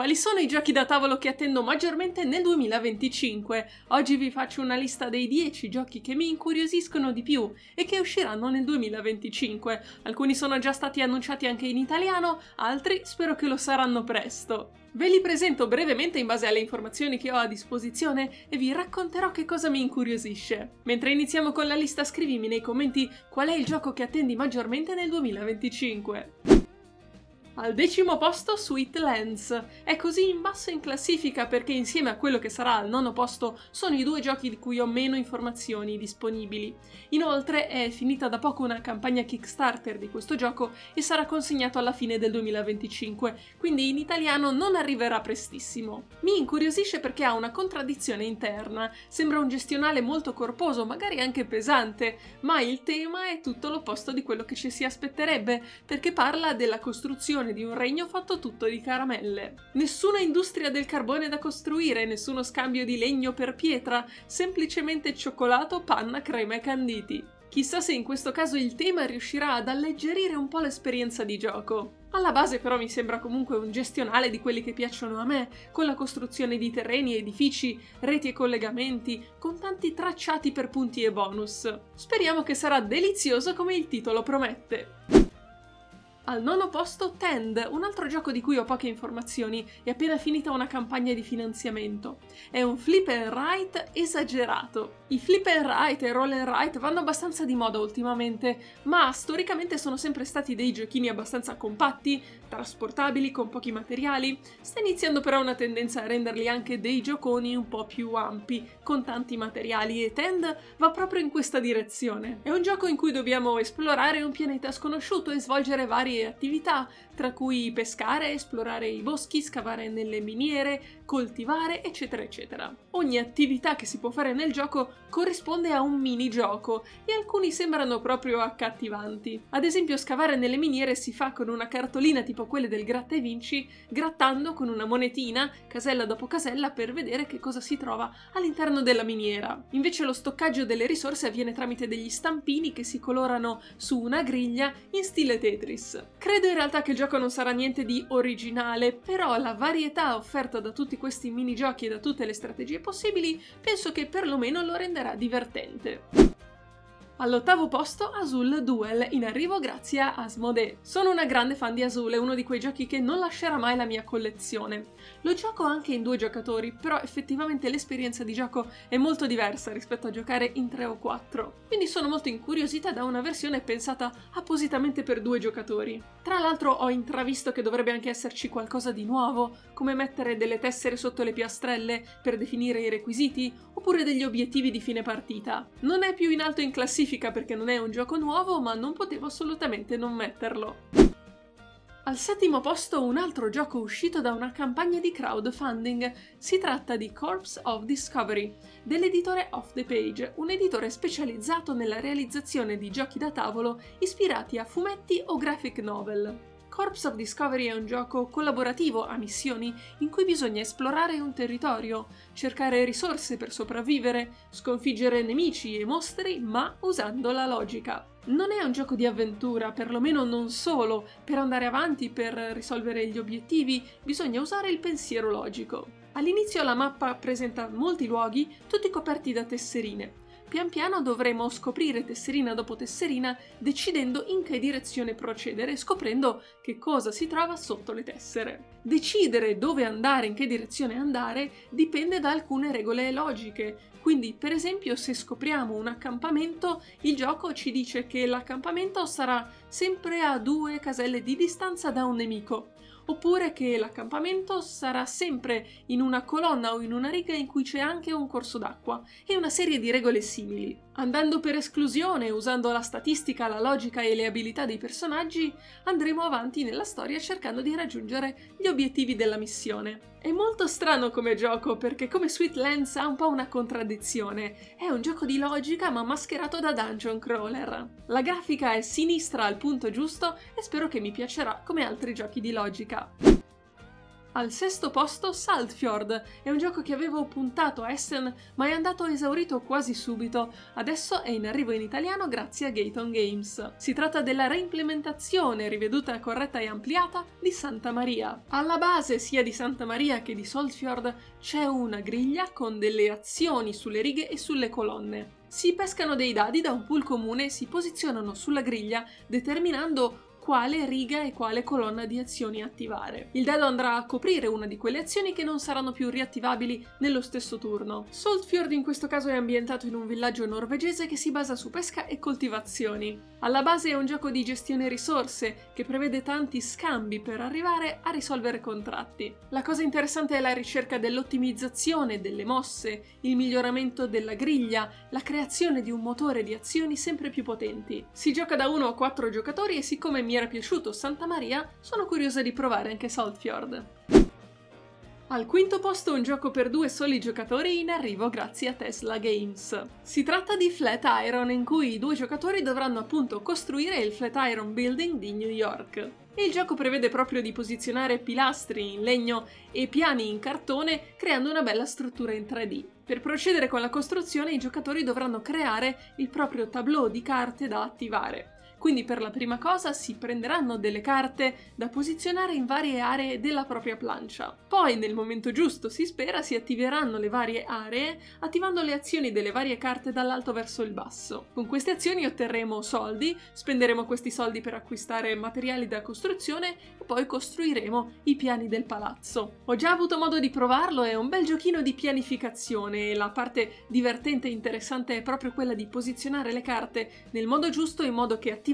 Quali sono i giochi da tavolo che attendo maggiormente nel 2025? Oggi vi faccio una lista dei 10 giochi che mi incuriosiscono di più e che usciranno nel 2025. Alcuni sono già stati annunciati anche in italiano, altri spero che lo saranno presto. Ve li presento brevemente in base alle informazioni che ho a disposizione e vi racconterò che cosa mi incuriosisce. Mentre iniziamo con la lista, scrivimi nei commenti qual è il gioco che attendi maggiormente nel 2025. Al 10° posto Sweetlands. È così in basso in classifica perché insieme a quello che sarà al 9° posto sono i 2 giochi di cui ho meno informazioni disponibili. Inoltre è finita da poco una campagna Kickstarter di questo gioco e sarà consegnato alla fine del 2025, quindi in italiano non arriverà prestissimo. Mi incuriosisce perché ha una contraddizione interna, sembra un gestionale molto corposo, magari anche pesante, ma il tema è tutto l'opposto di quello che ci si aspetterebbe, perché parla della costruzione di un regno fatto tutto di caramelle. Nessuna industria del carbone da costruire, nessuno scambio di legno per pietra, semplicemente cioccolato, panna, crema e canditi. Chissà se in questo caso il tema riuscirà ad alleggerire un po' l'esperienza di gioco. Alla base però mi sembra comunque un gestionale di quelli che piacciono a me, con la costruzione di terreni, edifici, reti e collegamenti, con tanti tracciati per punti e bonus. Speriamo che sarà delizioso come il titolo promette. Al 9° posto Tend, un altro gioco di cui ho poche informazioni, è appena finita una campagna di finanziamento. È un flip and write esagerato. I flip and write e roll and write vanno abbastanza di moda ultimamente, ma storicamente sono sempre stati dei giochini abbastanza compatti, trasportabili, con pochi materiali. Sta iniziando però una tendenza a renderli anche dei gioconi un po' più ampi, con tanti materiali, e Tend va proprio in questa direzione. È un gioco in cui dobbiamo esplorare un pianeta sconosciuto e svolgere varie attività, tra cui pescare, esplorare i boschi, scavare nelle miniere, coltivare, eccetera eccetera. Ogni attività che si può fare nel gioco corrisponde a un minigioco e alcuni sembrano proprio accattivanti. Ad esempio, scavare nelle miniere si fa con una cartolina tipo quelle del gratta e vinci, grattando con una monetina casella dopo casella per vedere che cosa si trova all'interno della miniera. Invece lo stoccaggio delle risorse avviene tramite degli stampini che si colorano su una griglia in stile Tetris. Credo in realtà che il gioco non sarà niente di originale, però la varietà offerta da tutti questi minigiochi e da tutte le strategie possibili penso che perlomeno lo renderà divertente. All'8° posto Azul Duel, in arrivo grazie a Asmodee. Sono una grande fan di Azul, è uno di quei giochi che non lascerà mai la mia collezione. Lo gioco anche in 2 giocatori, però effettivamente l'esperienza di gioco è molto diversa rispetto a giocare in 3 o 4. Quindi sono molto incuriosita da una versione pensata appositamente per 2 giocatori. Tra l'altro ho intravisto che dovrebbe anche esserci qualcosa di nuovo, come mettere delle tessere sotto le piastrelle per definire i requisiti, oppure degli obiettivi di fine partita. Non è più in alto in classifica perché non è un gioco nuovo, ma non potevo assolutamente non metterlo. Al 7° posto un altro gioco uscito da una campagna di crowdfunding. Si tratta di Corpse of Discovery, dell'editore Off the Page, un editore specializzato nella realizzazione di giochi da tavolo ispirati a fumetti o graphic novel. Corpse of Discovery è un gioco collaborativo a missioni in cui bisogna esplorare un territorio, cercare risorse per sopravvivere, sconfiggere nemici e mostri, ma usando la logica. Non è un gioco di avventura, perlomeno non solo. Per andare avanti, per risolvere gli obiettivi, bisogna usare il pensiero logico. All'inizio la mappa presenta molti luoghi, tutti coperti da tesserine. Pian piano dovremo scoprire tesserina dopo tesserina, decidendo in che direzione procedere e scoprendo che cosa si trova sotto le tessere. Decidere dove andare, in che direzione andare, dipende da alcune regole logiche. Quindi, per esempio, se scopriamo un accampamento, il gioco ci dice che l'accampamento sarà sempre a 2 caselle di distanza da un nemico. Oppure che l'accampamento sarà sempre in una colonna o in una riga in cui c'è anche un corso d'acqua, e una serie di regole simili. Andando per esclusione, usando la statistica, la logica e le abilità dei personaggi, andremo avanti nella storia cercando di raggiungere gli obiettivi della missione. È molto strano come gioco perché come Sweetlands ha un po' una contraddizione. È un gioco di logica ma mascherato da dungeon crawler. La grafica è sinistra al punto giusto e spero che mi piacerà come altri giochi di logica. Al sesto posto Saltfjord, è un gioco che avevo puntato a Essen ma è andato esaurito quasi subito, adesso è in arrivo in italiano grazie a Gaton Games. Si tratta della reimplementazione, riveduta, corretta e ampliata, di Santa Maria. Alla base sia di Santa Maria che di Saltfjord c'è una griglia con delle azioni sulle righe e sulle colonne. Si pescano dei dadi da un pool comune e si posizionano sulla griglia determinando quale riga e quale colonna di azioni attivare. Il dado andrà a coprire una di quelle azioni che non saranno più riattivabili nello stesso turno. Saltfjord in questo caso è ambientato in un villaggio norvegese che si basa su pesca e coltivazioni. Alla base è un gioco di gestione risorse che prevede tanti scambi per arrivare a risolvere contratti. La cosa interessante è la ricerca dell'ottimizzazione delle mosse, il miglioramento della griglia, la creazione di un motore di azioni sempre più potenti. Si gioca da 1 a 4 giocatori e siccome mi era piaciuto Santa Maria, sono curiosa di provare anche Saltfjord. Al quinto posto un gioco per 2 soli giocatori in arrivo grazie a Tesla Games. Si tratta di Flatiron, in cui i 2 giocatori dovranno appunto costruire il Flatiron Building di New York. Il gioco prevede proprio di posizionare pilastri in legno e piani in cartone creando una bella struttura in 3D. Per procedere con la costruzione i giocatori dovranno creare il proprio tableau di carte da attivare. Quindi per la prima cosa si prenderanno delle carte da posizionare in varie aree della propria plancia. Poi nel momento giusto, si spera, si attiveranno le varie aree attivando le azioni delle varie carte dall'alto verso il basso. Con queste azioni otterremo soldi, spenderemo questi soldi per acquistare materiali da costruzione e poi costruiremo i piani del palazzo. Ho già avuto modo di provarlo, è un bel giochino di pianificazione e la parte divertente e interessante è proprio quella di posizionare le carte nel modo giusto in modo che attivandole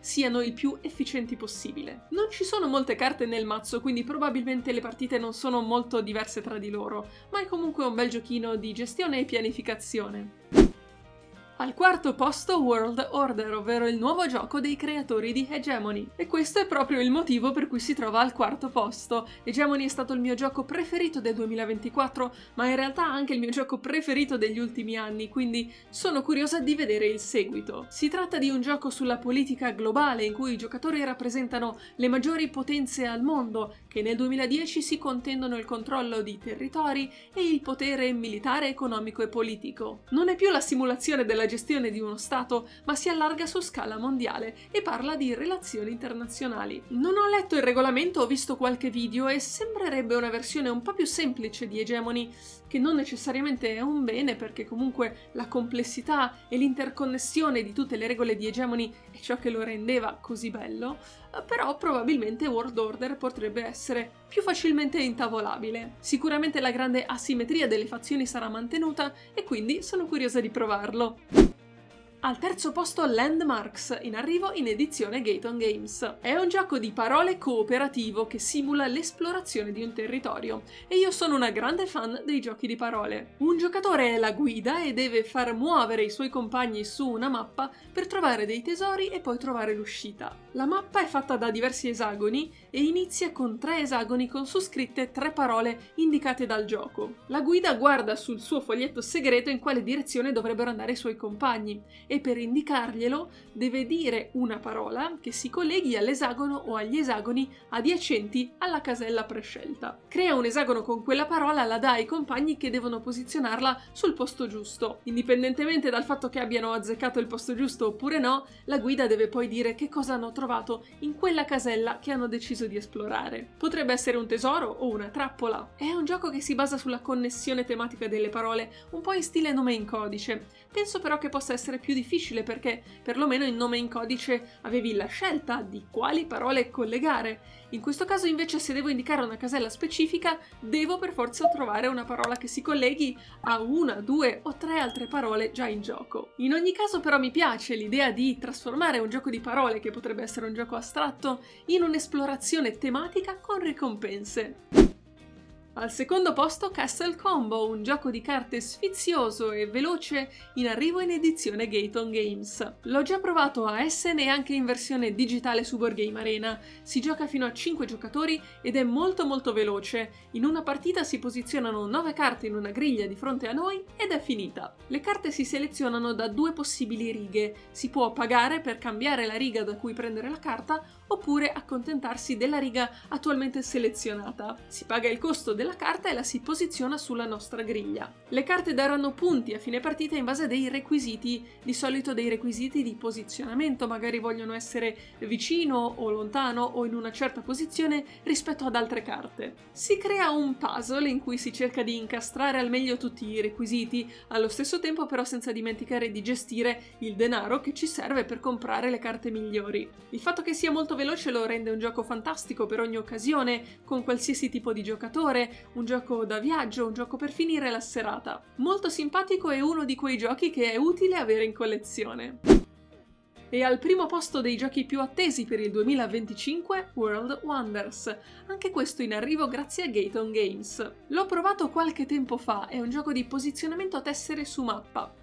siano il più efficienti possibile. Non ci sono molte carte nel mazzo, quindi probabilmente le partite non sono molto diverse tra di loro, ma è comunque un bel giochino di gestione e pianificazione. Al quarto posto World Order, ovvero il nuovo gioco dei creatori di Hegemony. E questo è proprio il motivo per cui si trova al quarto posto. Hegemony è stato il mio gioco preferito del 2024, ma in realtà anche il mio gioco preferito degli ultimi anni, quindi sono curiosa di vedere il seguito. Si tratta di un gioco sulla politica globale in cui i giocatori rappresentano le maggiori potenze al mondo, che nel 2010 si contendono il controllo di territori e il potere militare, economico e politico. Non è più la simulazione della gestione di uno Stato, ma si allarga su scala mondiale e parla di relazioni internazionali. Non ho letto il regolamento, ho visto qualche video e sembrerebbe una versione un po' più semplice di Hegemony, che non necessariamente è un bene perché comunque la complessità e l'interconnessione di tutte le regole di Hegemony è ciò che lo rendeva così bello, però probabilmente World Order potrebbe essere più facilmente intavolabile. Sicuramente la grande asimmetria delle fazioni sarà mantenuta e quindi sono curiosa di provarlo. Al terzo posto Landmarks, in arrivo in edizione Gaton Games. È un gioco di parole cooperativo che simula l'esplorazione di un territorio e io sono una grande fan dei giochi di parole. Un giocatore è la guida e deve far muovere i suoi compagni su una mappa per trovare dei tesori e poi trovare l'uscita. La mappa è fatta da diversi esagoni e inizia con 3 esagoni con su scritte 3 parole indicate dal gioco. La guida guarda sul suo foglietto segreto in quale direzione dovrebbero andare i suoi compagni e per indicarglielo deve dire una parola che si colleghi all'esagono o agli esagoni adiacenti alla casella prescelta. Crea un esagono con quella parola, la dà ai compagni che devono posizionarla sul posto giusto. Indipendentemente dal fatto che abbiano azzeccato il posto giusto oppure no, la guida deve poi dire che cosa hanno trovato in quella casella che hanno deciso di esplorare. Potrebbe essere un tesoro o una trappola. È un gioco che si basa sulla connessione tematica delle parole, un po' in stile nome in codice. Penso però che possa essere più difficile perché perlomeno in nome in codice avevi la scelta di quali parole collegare. In questo caso invece se devo indicare una casella specifica devo per forza trovare una parola che si colleghi a 1, 2 o 3 altre parole già in gioco. In ogni caso però mi piace l'idea di trasformare un gioco di parole, che potrebbe essere un gioco astratto, in un'esplorazione tematica con ricompense. Al secondo posto Castle Combo, un gioco di carte sfizioso e veloce in arrivo in edizione Gaton Games. L'ho già provato a Essen e anche in versione digitale su Board Game Arena. Si gioca fino a 5 giocatori ed è molto veloce. In una partita si posizionano 9 carte in una griglia di fronte a noi ed è finita. Le carte si selezionano da 2 possibili righe. Si può pagare per cambiare la riga da cui prendere la carta oppure accontentarsi della riga attualmente selezionata. Si paga il costo della carta e la si posiziona sulla nostra griglia. Le carte daranno punti a fine partita in base a dei requisiti, di solito dei requisiti di posizionamento, magari vogliono essere vicino o lontano o in una certa posizione rispetto ad altre carte. Si crea un puzzle in cui si cerca di incastrare al meglio tutti i requisiti, allo stesso tempo però senza dimenticare di gestire il denaro che ci serve per comprare le carte migliori. Il fatto che sia molto veloce lo rende un gioco fantastico per ogni occasione, con qualsiasi tipo di giocatore, un gioco da viaggio, un gioco per finire la serata. Molto simpatico e uno di quei giochi che è utile avere in collezione. E al primo posto dei giochi più attesi per il 2025, World Wonders. Anche questo in arrivo grazie a Gaton Games. L'ho provato qualche tempo fa, è un gioco di posizionamento a tessere su mappa.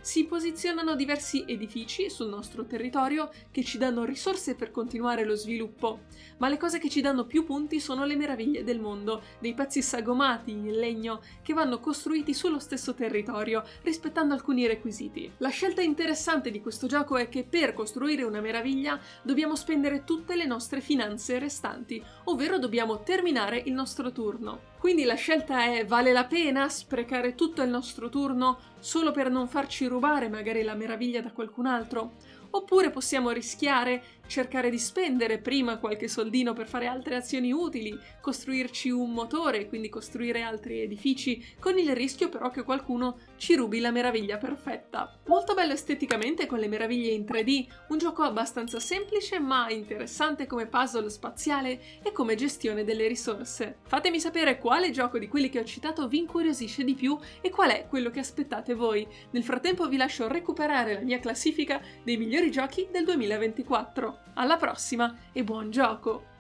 Si posizionano diversi edifici sul nostro territorio che ci danno risorse per continuare lo sviluppo, ma le cose che ci danno più punti sono le meraviglie del mondo, dei pezzi sagomati in legno che vanno costruiti sullo stesso territorio, rispettando alcuni requisiti. La scelta interessante di questo gioco è che per costruire una meraviglia dobbiamo spendere tutte le nostre finanze restanti, ovvero dobbiamo terminare il nostro turno. Quindi la scelta è: vale la pena sprecare tutto il nostro turno solo per non farci rubare magari la meraviglia da qualcun altro? Oppure possiamo rischiare, cercare di spendere prima qualche soldino per fare altre azioni utili, costruirci un motore, quindi costruire altri edifici, con il rischio però che qualcuno ci rubi la meraviglia perfetta. Molto bello esteticamente con le meraviglie in 3D, un gioco abbastanza semplice ma interessante come puzzle spaziale e come gestione delle risorse. Fatemi sapere quale gioco di quelli che ho citato vi incuriosisce di più e qual è quello che aspettate voi. Nel frattempo vi lascio recuperare la mia classifica dei migliori giochi del 2024. Alla prossima e buon gioco!